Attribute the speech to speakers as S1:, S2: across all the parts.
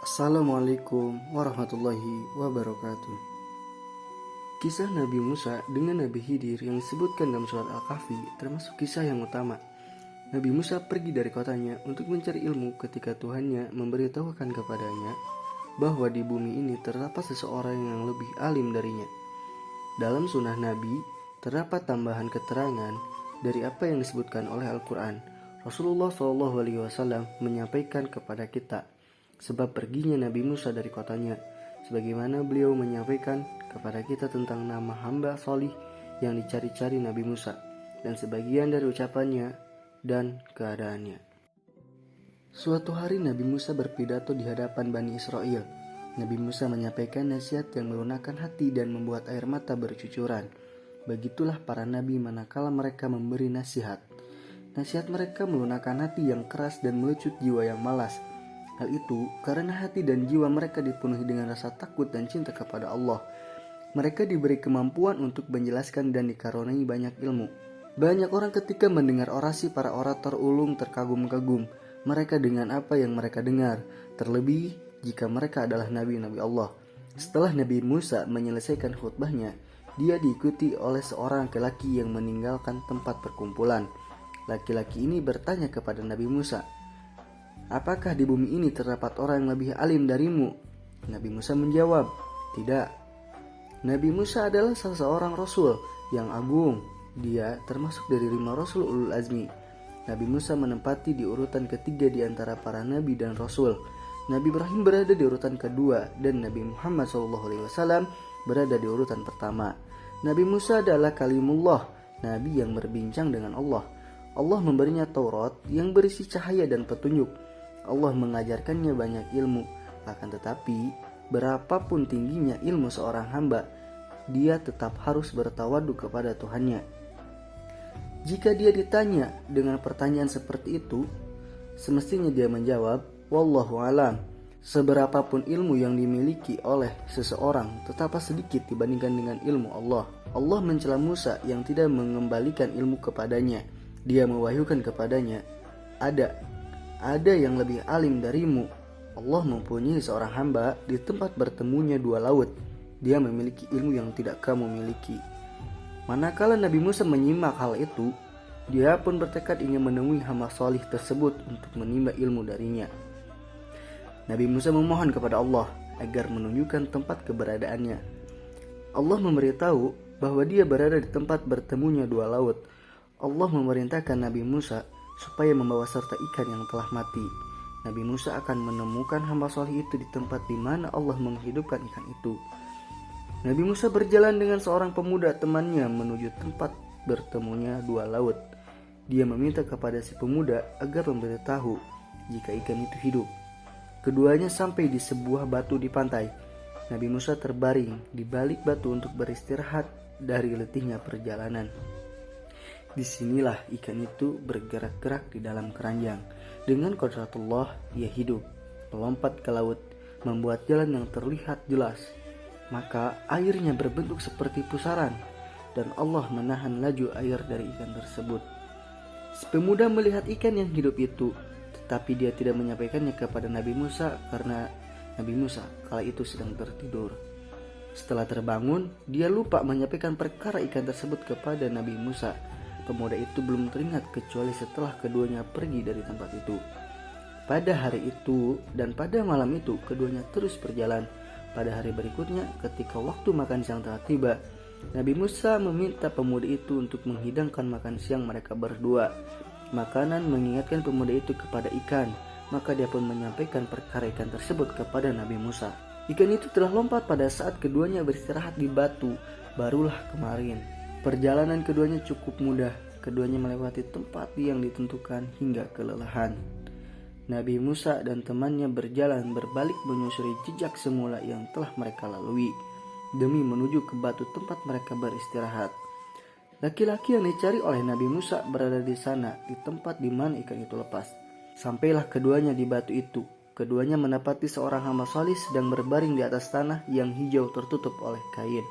S1: Assalamualaikum warahmatullahi wabarakatuh. Kisah Nabi Musa dengan Nabi Khidir yang disebutkan dalam surat Al-Kahfi termasuk kisah yang utama. Nabi Musa pergi dari kotanya untuk mencari ilmu ketika Tuhannya memberitahukan kepadanya bahwa di bumi ini terdapat seseorang yang lebih alim darinya. Dalam sunnah Nabi terdapat tambahan keterangan dari apa yang disebutkan oleh Al-Quran. Rasulullah SAW menyampaikan kepada kita sebab perginya Nabi Musa dari kotanya, sebagaimana beliau menyampaikan kepada kita tentang nama hamba solih yang dicari-cari Nabi Musa, dan sebagian dari ucapannya dan keadaannya. Suatu hari Nabi Musa berpidato di hadapan Bani Israel. Nabi Musa menyampaikan nasihat yang melunakkan hati dan membuat air mata bercucuran. Begitulah para nabi manakala mereka memberi nasihat. Nasihat mereka melunakkan hati yang keras dan melecut jiwa yang malas. Hal itu karena hati dan jiwa mereka dipenuhi dengan rasa takut dan cinta kepada Allah. Mereka diberi kemampuan untuk menjelaskan dan dikaruniai banyak ilmu. Banyak orang ketika mendengar orasi para orator ulung terkagum-kagum mereka dengan apa yang mereka dengar, terlebih jika mereka adalah nabi-nabi Allah. Setelah Nabi Musa menyelesaikan khutbahnya, dia diikuti oleh seorang laki-laki yang meninggalkan tempat perkumpulan. Laki-laki ini bertanya kepada Nabi Musa, "Apakah di bumi ini terdapat orang yang lebih alim darimu?" Nabi Musa menjawab, "Tidak." Nabi Musa adalah salah seorang rasul yang agung. Dia termasuk dari 5 rasul ulul azmi. Nabi Musa menempati di urutan ketiga di antara para nabi dan rasul. Nabi Ibrahim berada di urutan kedua dan Nabi Muhammad SAW berada di urutan pertama. Nabi Musa adalah kalimullah, nabi yang berbincang dengan Allah. Allah memberinya Taurat yang berisi cahaya dan petunjuk. Allah mengajarkannya banyak ilmu, akan tetapi berapapun tingginya ilmu seorang hamba, dia tetap harus bertawadhu kepada Tuhannya. Jika dia ditanya dengan pertanyaan seperti itu, semestinya dia menjawab, "Wallahu alam." Seberapapun ilmu yang dimiliki oleh seseorang tetaplah sedikit dibandingkan dengan ilmu Allah. Allah mencela Musa yang tidak mengembalikan ilmu kepadanya. Dia mewahyukan kepadanya, ada yang lebih alim darimu. Allah mempunyai seorang hamba di tempat bertemunya 2 laut. Dia memiliki ilmu yang tidak kamu miliki. Manakala Nabi Musa menyimak hal itu, dia pun bertekad ingin menemui hamba salih tersebut untuk menimba ilmu darinya. Nabi Musa memohon kepada Allah agar menunjukkan tempat keberadaannya. Allah memberitahu bahwa dia berada di tempat bertemunya 2 laut. Allah memerintahkan Nabi Musa supaya membawa serta ikan yang telah mati. Nabi Musa akan menemukan hamba salih itu di tempat di mana Allah menghidupkan ikan itu. Nabi Musa berjalan dengan seorang pemuda temannya menuju tempat bertemunya 2 laut. Dia meminta kepada si pemuda agar memberitahu jika ikan itu hidup. Keduanya sampai di sebuah batu di pantai. Nabi Musa terbaring di balik batu untuk beristirahat dari letihnya perjalanan. Disinilah ikan itu bergerak-gerak di dalam keranjang. Dengan qudratullah ia hidup, melompat ke laut, membuat jalan yang terlihat jelas. Maka airnya berbentuk seperti pusaran, dan Allah menahan laju air dari ikan tersebut. Si pemuda melihat ikan yang hidup itu, tetapi dia tidak menyampaikannya kepada Nabi Musa karena Nabi Musa kala itu sedang tertidur. Setelah terbangun, dia lupa menyampaikan perkara ikan tersebut kepada Nabi Musa. Pemuda itu belum teringat kecuali setelah keduanya pergi dari tempat itu. Pada hari itu dan pada malam itu keduanya terus berjalan. Pada hari berikutnya ketika waktu makan siang telah tiba, Nabi Musa meminta pemuda itu untuk menghidangkan makan siang mereka berdua. Makanan mengingatkan pemuda itu kepada ikan, maka dia pun menyampaikan perkara ikan tersebut kepada Nabi Musa. Ikan itu telah lompat pada saat keduanya beristirahat di batu, barulah kemarin. Perjalanan keduanya cukup mudah, keduanya melewati tempat yang ditentukan hingga kelelahan. Nabi Musa dan temannya berjalan berbalik menyusuri jejak semula yang telah mereka lalui, demi menuju ke batu tempat mereka beristirahat. Laki-laki yang dicari oleh Nabi Musa berada di sana, di tempat di mana ikan itu lepas. Sampailah keduanya di batu itu. Keduanya mendapati seorang hamba salih sedang berbaring di atas tanah yang hijau tertutup oleh kain.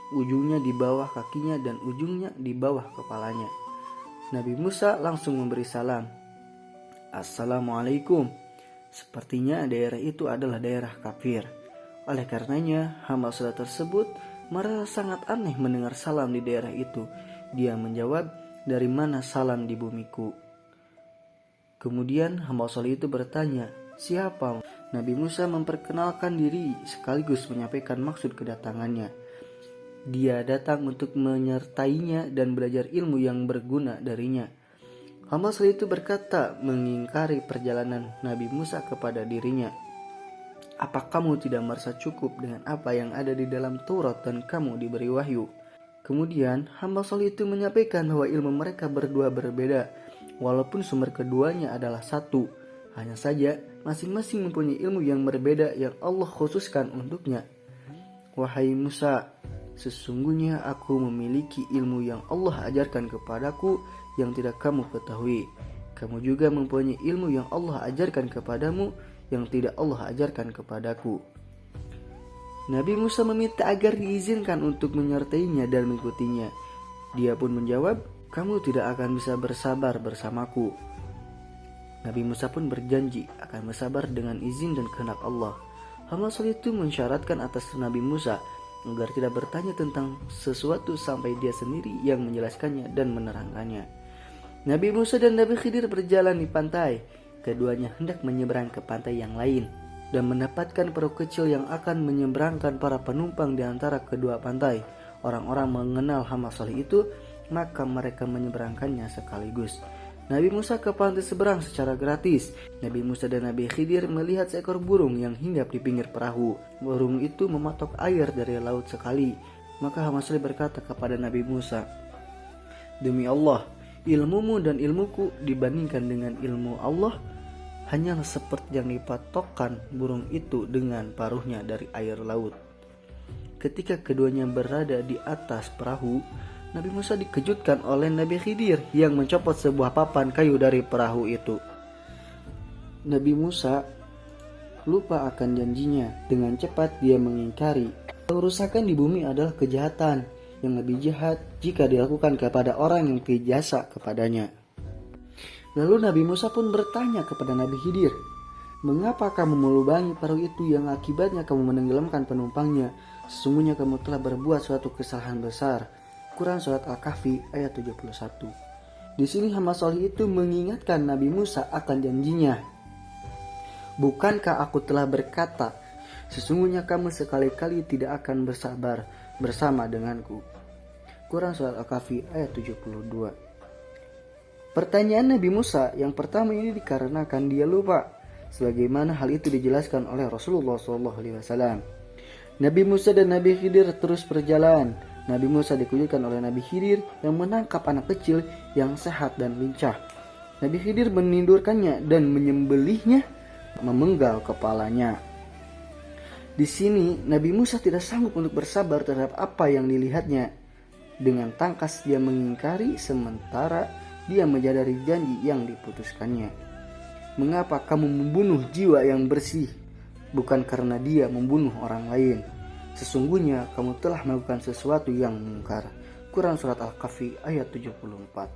S1: Ujungnya di bawah kakinya dan ujungnya di bawah kepalanya. Nabi Musa langsung memberi salam. "Assalamualaikum." Sepertinya daerah itu adalah daerah kafir. Oleh karenanya, hamba soleh tersebut merasa sangat aneh mendengar salam di daerah itu. Dia menjawab, "Dari mana salam di bumiku?" Kemudian hamba soleh itu bertanya, "Siapa?" Nabi Musa memperkenalkan diri sekaligus menyampaikan maksud kedatangannya. Dia datang untuk menyertainya dan belajar ilmu yang berguna darinya. Hamba soleh itu berkata mengingkari perjalanan Nabi Musa kepada dirinya, "Apa kamu tidak merasa cukup dengan apa yang ada di dalam Taurat dan kamu diberi wahyu?" Kemudian hamba soleh itu menyampaikan bahwa ilmu mereka berdua berbeda, walaupun sumber keduanya adalah satu. Hanya saja masing-masing mempunyai ilmu yang berbeda yang Allah khususkan untuknya. "Wahai Musa, sesungguhnya aku memiliki ilmu yang Allah ajarkan kepadaku yang tidak kamu ketahui. Kamu juga mempunyai ilmu yang Allah ajarkan kepadamu yang tidak Allah ajarkan kepadaku." Nabi Musa meminta agar diizinkan untuk menyertainya dan mengikutinya. Dia pun menjawab, "Kamu tidak akan bisa bersabar bersamaku." Nabi Musa pun berjanji akan bersabar dengan izin dan kehendak Allah. Hamba soleh itu mensyaratkan atas Nabi Musa agar tidak bertanya tentang sesuatu sampai dia sendiri yang menjelaskannya dan menerangkannya. Nabi Musa dan Nabi Khidir berjalan di pantai. Keduanya hendak menyeberang ke pantai yang lain dan mendapatkan perahu kecil yang akan menyeberangkan para penumpang di antara kedua pantai. Orang-orang mengenal hamba soleh itu, maka mereka menyeberangkannya sekaligus. Nabi Musa ke pantai seberang secara gratis. Nabi Musa dan Nabi Khidir melihat seekor burung yang hinggap di pinggir perahu. Burung itu mematok air dari laut sekali. Maka hamba soleh berkata kepada Nabi Musa, "Demi Allah, ilmumu dan ilmuku dibandingkan dengan ilmu Allah hanyalah seperti yang dipatokkan burung itu dengan paruhnya dari air laut." Ketika keduanya berada di atas perahu, Nabi Musa dikejutkan oleh Nabi Khidir yang mencopot sebuah papan kayu dari perahu itu. Nabi Musa lupa akan janjinya. Dengan cepat dia mengingkari. Kerusakan di bumi adalah kejahatan yang lebih jahat jika dilakukan kepada orang yang berjasa kepadanya. Lalu Nabi Musa pun bertanya kepada Nabi Khidir, "Mengapa kamu melubangi perahu itu yang akibatnya kamu menenggelamkan penumpangnya? Sesungguhnya kamu telah berbuat suatu kesalahan besar." Quran Surat Al-Kahfi ayat 71. Di sini hamba soleh itu mengingatkan Nabi Musa akan janjinya. "Bukankah aku telah berkata, sesungguhnya kamu sekali-kali tidak akan bersabar bersama denganku?" Quran Surat Al-Kahfi ayat 72. Pertanyaan Nabi Musa yang pertama ini dikarenakan dia lupa, sebagaimana hal itu dijelaskan oleh Rasulullah SAW. Nabi Musa dan Nabi Khidir terus berjalan. Nabi Musa dikejutkan oleh Nabi Khidir yang menangkap anak kecil yang sehat dan lincah. Nabi Khidir menidurkannya dan menyembelihnya, memenggal kepalanya. Di sini Nabi Musa tidak sanggup untuk bersabar terhadap apa yang dilihatnya. Dengan tangkas dia mengingkari sementara dia menyadari janji yang diputuskannya. "Mengapa kamu membunuh jiwa yang bersih? Bukan karena dia membunuh orang lain. Sesungguhnya kamu telah melakukan sesuatu yang mungkar." Quran Surat Al-Kahfi ayat 74.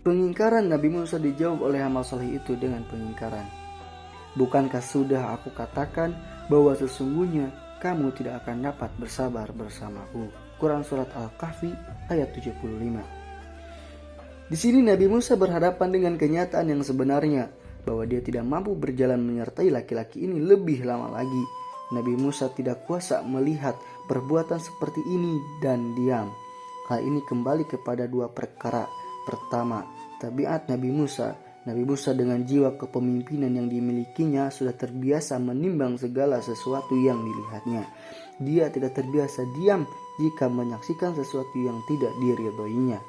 S1: Pengingkaran Nabi Musa dijawab oleh hamba soleh itu dengan pengingkaran. "Bukankah sudah aku katakan bahwa sesungguhnya kamu tidak akan dapat bersabar bersamaku?" Quran Surat Al-Kahfi ayat 75. Di sini Nabi Musa berhadapan dengan kenyataan yang sebenarnya, bahwa dia tidak mampu berjalan menyertai laki-laki ini lebih lama lagi. Nabi Musa tidak kuasa melihat perbuatan seperti ini dan diam. Hal ini kembali kepada dua perkara. Pertama, tabiat Nabi Musa. Nabi Musa dengan jiwa kepemimpinan yang dimilikinya sudah terbiasa menimbang segala sesuatu yang dilihatnya. Dia tidak terbiasa diam jika menyaksikan sesuatu yang tidak diridhoinya.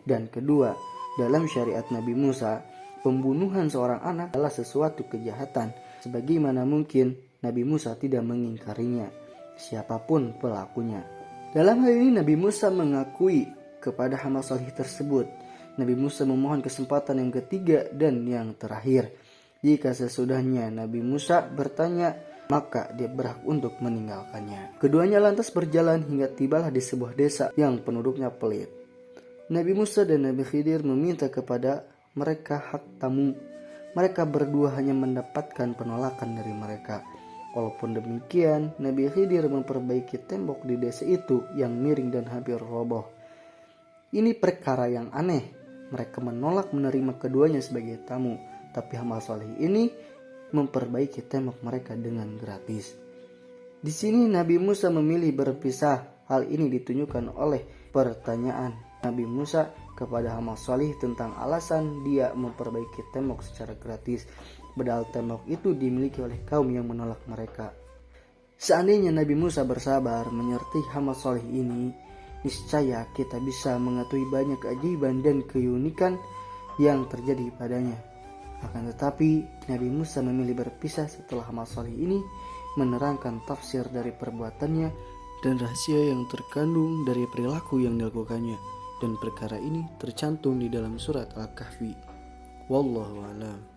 S1: Dan kedua, dalam syariat Nabi Musa, pembunuhan seorang anak adalah sesuatu kejahatan. Sebagaimana mungkin Nabi Musa tidak mengingkarinya, siapapun pelakunya. Dalam hal ini Nabi Musa mengakui kepada hamba salih tersebut. Nabi Musa memohon kesempatan yang ketiga dan yang terakhir. Jika sesudahnya Nabi Musa bertanya, maka dia berhak untuk meninggalkannya. Keduanya lantas berjalan hingga tibalah di sebuah desa yang penduduknya pelit. Nabi Musa dan Nabi Khidir meminta kepada mereka hak tamu. mereka berdua hanya mendapatkan penolakan dari mereka. Walaupun demikian, Nabi Khidir memperbaiki tembok di desa itu yang miring dan hampir roboh. Ini perkara yang aneh. Mereka menolak menerima keduanya sebagai tamu, tapi hamba soleh ini memperbaiki tembok mereka dengan gratis. Di sini Nabi Musa memilih berpisah. Hal ini ditunjukkan oleh pertanyaan Nabi Musa kepada hamba soleh tentang alasan dia memperbaiki tembok secara gratis, padahal tembok itu dimiliki oleh kaum yang menolak mereka. Seandainya Nabi Musa bersabar menyertai hamba soleh ini, niscaya kita bisa mengetahui banyak keajaiban dan keunikan yang terjadi padanya. Akan tetapi, Nabi Musa memilih berpisah setelah hamba soleh ini menerangkan tafsir dari perbuatannya dan rahasia yang terkandung dari perilaku yang dilakukannya. Dan perkara ini tercantum di dalam surat Al-Kahfi. Wallahu a'lam.